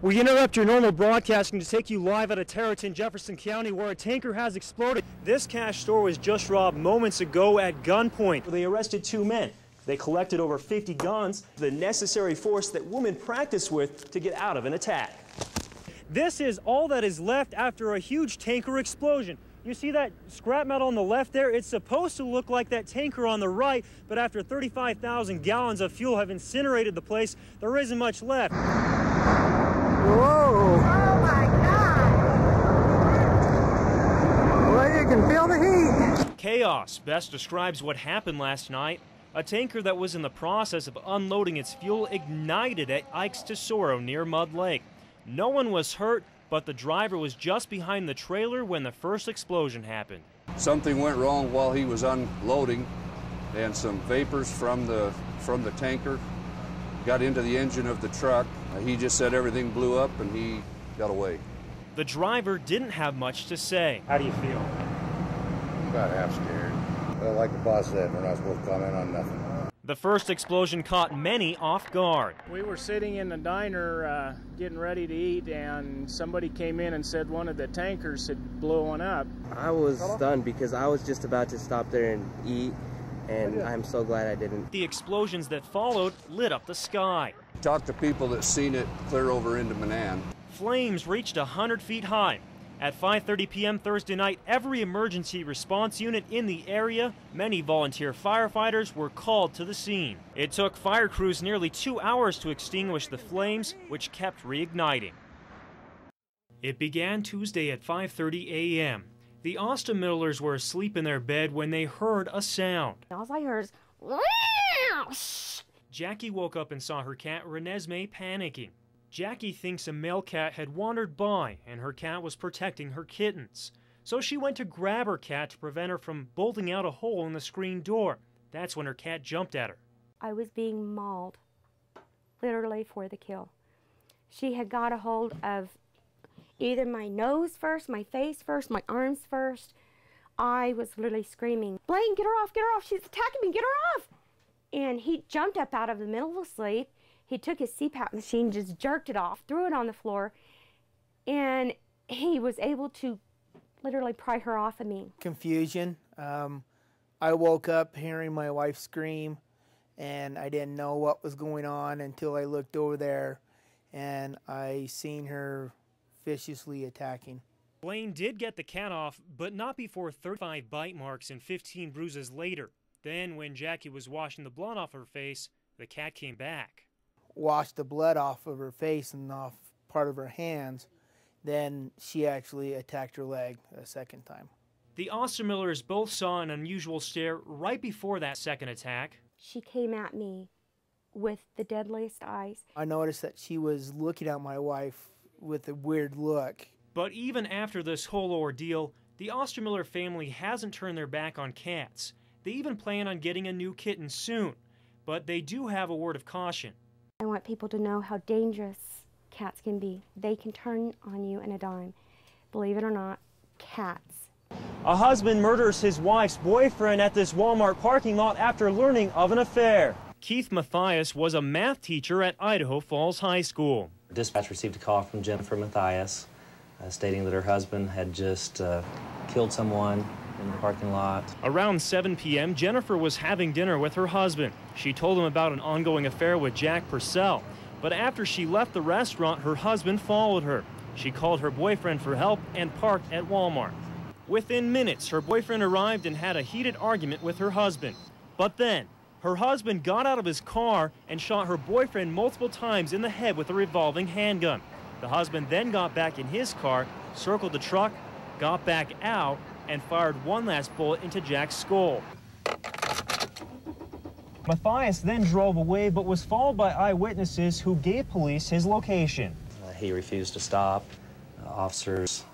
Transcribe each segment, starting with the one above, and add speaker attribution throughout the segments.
Speaker 1: We interrupt your normal broadcasting to take you live out of Tarleton, Jefferson County, where a tanker has exploded. This cash store was just robbed moments ago at gunpoint. They arrested 2 men. They collected over 50 guns, the necessary force that women practice with to get out of an attack. This is all that is left after a huge tanker explosion. You see that scrap metal on the left there? It's supposed to look like that tanker on the right, but after 35,000 gallons of fuel have incinerated the place, there isn't much left.
Speaker 2: Whoa! Oh my God! Well, you can feel the heat.
Speaker 1: Chaos best describes what happened last night. A tanker that was in the process of unloading its fuel ignited at Ike's Tesoro near Mud Lake. No one was hurt, but the driver was just behind the trailer when the first explosion happened.
Speaker 3: Something went wrong while he was unloading, and some vapors from the tanker got into the engine of the truck. He just said everything blew up and he got away.
Speaker 1: The driver didn't have much to say. How do you feel?
Speaker 4: About half scared. Well, like the boss said, we're not supposed to comment on nothing.
Speaker 1: The first explosion caught many off guard.
Speaker 5: We were sitting in the diner getting ready to eat, and somebody came in and said one of the tankers had blown up.
Speaker 6: I was stunned because I was just about to stop there and eat, and I'm so glad I didn't.
Speaker 1: The explosions that followed lit up the sky.
Speaker 3: Talked to people that seen it clear over into Manan.
Speaker 1: Flames reached 100 feet high. At 5:30 p.m. Thursday night, every emergency response unit in the area, many volunteer firefighters were called to the scene. It took fire crews nearly 2 hours to extinguish the flames, which kept reigniting. It began Tuesday at 5:30 a.m. The Austin-Millers were asleep in their bed when they heard a sound.
Speaker 7: All I heard is
Speaker 1: Jackie woke up and saw her cat Renesmee panicking. Jackie thinks a male cat had wandered by and her cat was protecting her kittens. So she went to grab her cat to prevent her from bolting out a hole in the screen door. That's when her cat jumped at her.
Speaker 7: I was being mauled, literally for the kill. She had got a hold of either my nose first, my face first, my arms first. I was literally screaming, "Blaine, get her off, she's attacking me, get her off!" And he jumped up out of the middle of sleep. He took his CPAP machine, just jerked it off, threw it on the floor, and he was able to literally pry her off of me.
Speaker 2: Confusion. I woke up hearing my wife scream, and I didn't know what was going on until I looked over there, and I seen her viciously attacking.
Speaker 1: Blaine did get the cat off, but not before 35 bite marks and 15 bruises later. Then, when Jackie was washing the blood off her face, the cat came back.
Speaker 2: Washed the blood off of her face and off part of her hands. Then she actually attacked her leg a second time.
Speaker 1: The Austin-Millers both saw an unusual stare right before that second attack.
Speaker 7: She came at me with the deadliest eyes.
Speaker 2: I noticed that she was looking at my wife with a weird look.
Speaker 1: But even after this whole ordeal, the Austin-Miller family hasn't turned their back on cats. They even plan on getting a new kitten soon. But they do have a word of caution.
Speaker 7: I want people to know how dangerous cats can be. They can turn on you in a dime. Believe it or not, cats.
Speaker 1: A husband murders his wife's boyfriend at this Walmart parking lot after learning of an affair. Keith Mathias was a math teacher at Idaho Falls High School.
Speaker 8: Dispatch received a call from Jennifer Mathias stating that her husband had just killed someone in the parking lot.
Speaker 1: Around 7 p.m., Jennifer was having dinner with her husband. She told him about an ongoing affair with Jack Purcell. But after she left the restaurant, her husband followed her. She called her boyfriend for help and parked at Walmart. Within minutes, her boyfriend arrived and had a heated argument with her husband. But then, her husband got out of his car and shot her boyfriend multiple times in the head with a revolving handgun. The husband then got back in his car, circled the truck, got back out, and fired one last bullet into Jack's skull. Mathias then drove away but was followed by eyewitnesses who gave police his location.
Speaker 8: He refused to stop. Officers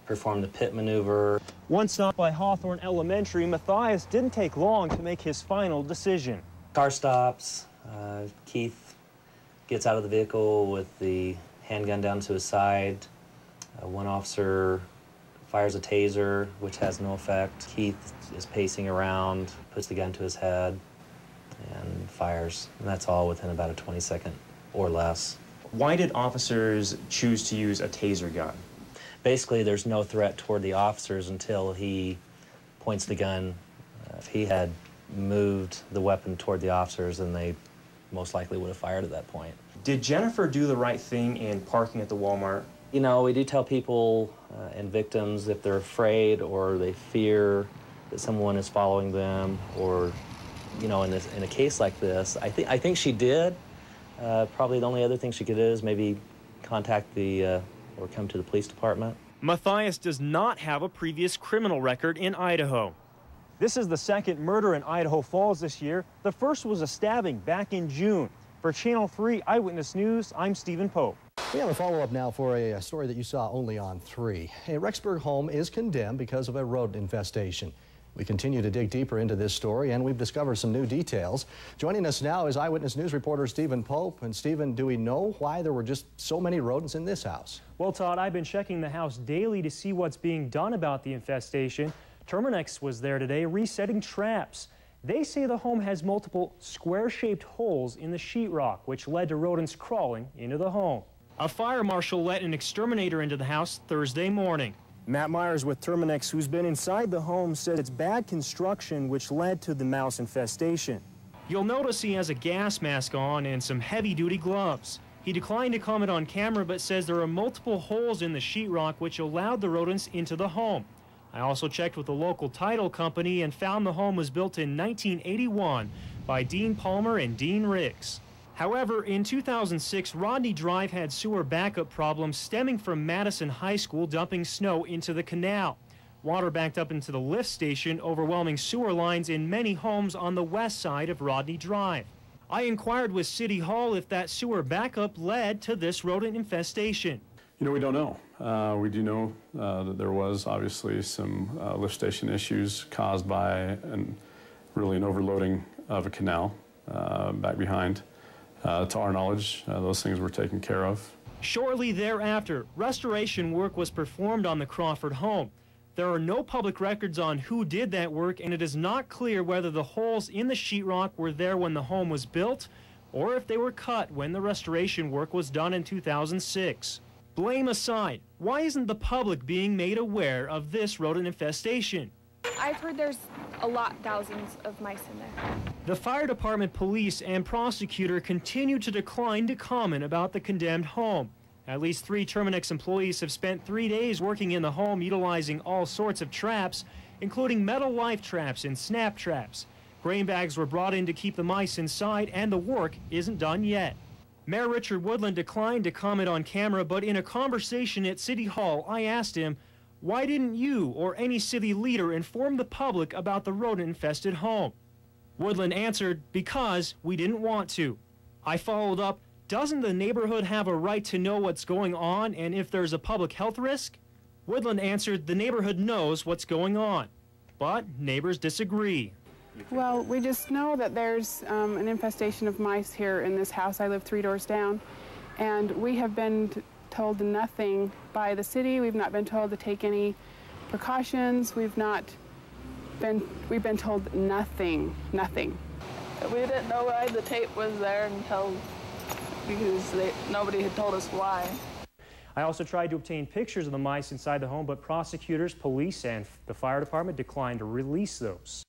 Speaker 8: performed the pit maneuver.
Speaker 1: Once stopped by Hawthorne Elementary, Mathias didn't take long to make his final decision.
Speaker 8: Car stops. Keith gets out of the vehicle with the handgun down to his side. One officer fires a taser, which has no effect. Keith is pacing around, puts the gun to his head, and fires. And that's all within about a 20-second or less.
Speaker 1: Why did officers choose to use a taser gun?
Speaker 8: Basically, there's no threat toward the officers until he points the gun. If he had moved the weapon toward the officers, then they most likely would have fired at that point.
Speaker 1: Did Jennifer do the right thing in parking at the Walmart?
Speaker 8: You know, we do tell people and victims if they're afraid or they fear that someone is following them, or, you know, in a case like this, I think she did. Probably the only other thing she could do is maybe contact the or come to the police department.
Speaker 1: Matthias does not have a previous criminal record in Idaho. This is the second murder in Idaho Falls this year. The first was a stabbing back in June. For Channel 3 Eyewitness News, I'm Stephen Pope.
Speaker 9: We have a follow-up now for a story that you saw only on 3. A Rexburg home is condemned because of a rodent infestation. We continue to dig deeper into this story, and we've discovered some new details. Joining us now is Eyewitness News reporter Stephen Pope. And Stephen, do we know why there were just so many rodents in this house?
Speaker 1: Well, Todd, I've been checking the house daily to see what's being done about the infestation. Terminix was there today resetting traps. They say the home has multiple square-shaped holes in the sheetrock, which led to rodents crawling into the home. A fire marshal let an exterminator into the house Thursday morning. Matt Myers with Terminix, who's been inside the home, said it's bad construction which led to the mouse infestation. You'll notice he has a gas mask on and some heavy-duty gloves. He declined to comment on camera but says there are multiple holes in the sheetrock which allowed the rodents into the home. I also checked with the local title company and found the home was built in 1981 by Dean Palmer and Dean Riggs. However, in 2006, Rodney Drive had sewer backup problems stemming from Madison High School dumping snow into the canal. Water backed up into the lift station, overwhelming sewer lines in many homes on the west side of Rodney Drive. I inquired with City Hall if that sewer backup led to this rodent infestation.
Speaker 10: You know, we don't know. We do know that there was obviously some lift station issues caused by really an overloading of a canal back behind. To our knowledge, those things were taken care of.
Speaker 1: Shortly thereafter, restoration work was performed on the Crawford home. There are no public records on who did that work, and it is not clear whether the holes in the sheetrock were there when the home was built or if they were cut when the restoration work was done in 2006. Blame aside, why isn't the public being made aware of this rodent infestation?
Speaker 11: I've heard there's thousands of mice in there.
Speaker 1: The fire department, police, and prosecutor continue to decline to comment about the condemned home. At least 3 Terminix employees have spent 3 days working in the home utilizing all sorts of traps, including metal life traps and snap traps. Grain bags were brought in to keep the mice inside, and the work isn't done yet. Mayor Richard Woodland declined to comment on camera, but in a conversation at City Hall, I asked him, why didn't you or any city leader inform the public about the rodent-infested home? Woodland answered, because we didn't want to. I followed up, doesn't the neighborhood have a right to know what's going on and if there's a public health risk? Woodland answered, the neighborhood knows what's going on. But neighbors disagree.
Speaker 12: Well, we just know that there's an infestation of mice here in this house. I live 3 doors down, and we have been told nothing by the city. We've not been told to take any precautions. We've been told nothing.
Speaker 13: We didn't know why the tape was there because nobody had told us why.
Speaker 1: I also tried to obtain pictures of the mice inside the home, but prosecutors, police, and the fire department declined to release those.